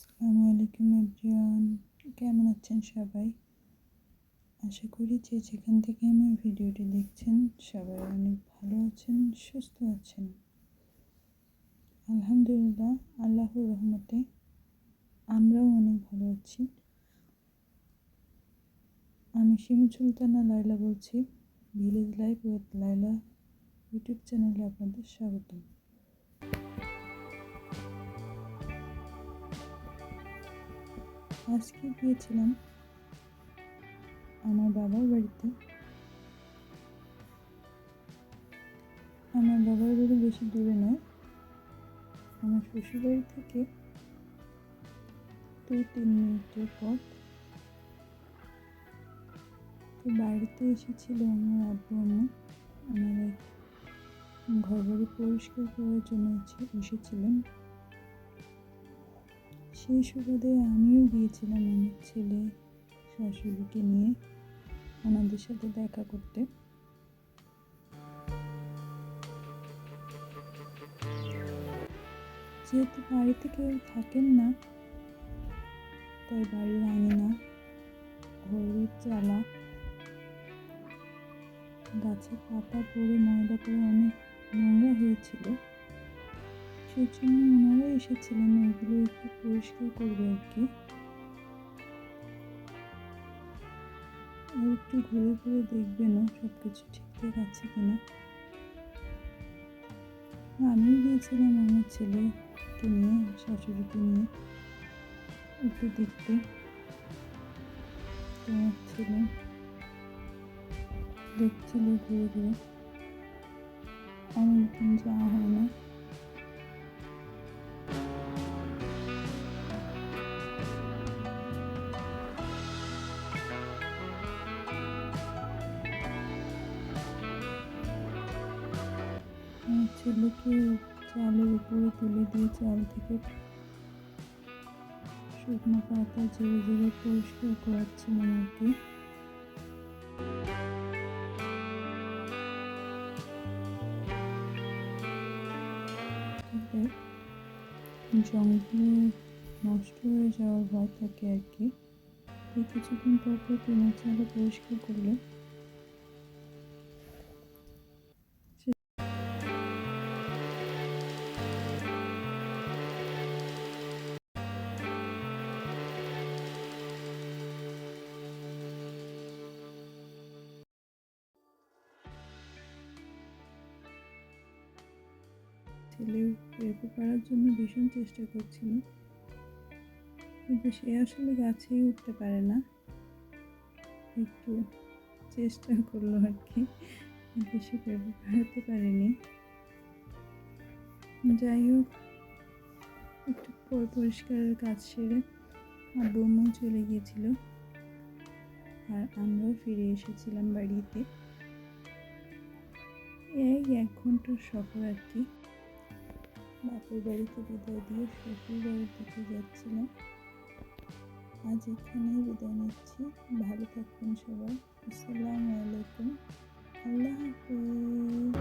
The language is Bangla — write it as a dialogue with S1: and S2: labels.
S1: আসসালামু আলাইকুম এভরিওয়ান, কেমন আছেন সবাই? আশা করি যে যেখান থেকে আমার ভিডিওটি দেখছেন সবাই অনেক ভালো আছেন, সুস্থ আছেন। আলহামদুলিল্লাহ, আল্লাহর রহমতে আমরাও অনেক ভালো আছি। আমি শিমু সুলতানা লাইলা বলছি, village life with Laila YouTube চ্যানেলে আপনাদের স্বাগতম। আজকে গিয়েছিলাম আমার বাবার বাড়িতে। আমার বাবার বাড়ি বেশি দূরে নয়, আমার শ্বশুরবাড়ি থেকে 2-3 মিনিটের পথ। তো বাড়িতে এসেছিল আমার আব্বু আম্মু, আমার এক ঘর বাড়ি পরিষ্কার করার জন্য এসেছিলেন। সেই সুবাদে আমিও গিয়েছিলাম আমার ছেলে শাশুড়িকে নিয়ে ওনাদের সাথে দেখা করতে। যেহেতু বাড়িতে কেউ থাকেন না, তাই বাড়ির আঙিনা, ঘরের চালা, গাছের পাতা পড়ে ময়লা পড়ে অনেক নোংরা হয়েছিল। সেই জন্য ওনারা এসেছিলেন ওইগুলো একটু পরিষ্কার করবে আর কি, আর একটু ঘুরে ঘুরে দেখবেনও সব কিছু ঠিকঠাক আছে কিনা। আমিও গিয়েছিলাম আমার ছেলেকে নিয়ে, শাশুড়িকে নিয়ে একটু দেখতে। তোমার ছেলে দেখছিল ঘুরে ঘুরে, অনেকদিন যাওয়া হয় না। আমার ছেলেকে চালের উপরে তুলে দিয়ে চাল থেকে শুকনো পাতা ঝেড়ে ঝেড়ে পরিষ্কার করাচ্ছিলাম আর কি। জঙ্গলে নষ্ট হয়ে যাওয়ার ভয় থাকে আর কি। কিছুদিন পর পর টিনের চালে পরিষ্কার করলে ছেলে পেঁপে পাড়ার জন্য ভীষণ চেষ্টা করছিল, কিন্তু সে আসলে গাছেই উঠতে পারে না। একটু চেষ্টা করলো আর কি, কিন্তু সে পেঁপে পাড়াতে পারেনি। যাই হোক, একটু পর পরিষ্কারের কাজ সেরে আব্বু আম্মু চলে গিয়েছিল, আর আমরাও ফিরে এসেছিলাম বাড়িতে। এই 1 ঘন্টার সফর আর কি। বাপের বাড়িতে বিদায় দিয়ে শ্বশুর বাড়ির দিকে যাচ্ছিলাম। আজ এখানেই বিদায় নিচ্ছি। ভালো থাকবেন সবাই। আসসালামু আলাইকুম, আল্লাহ হাফিজ।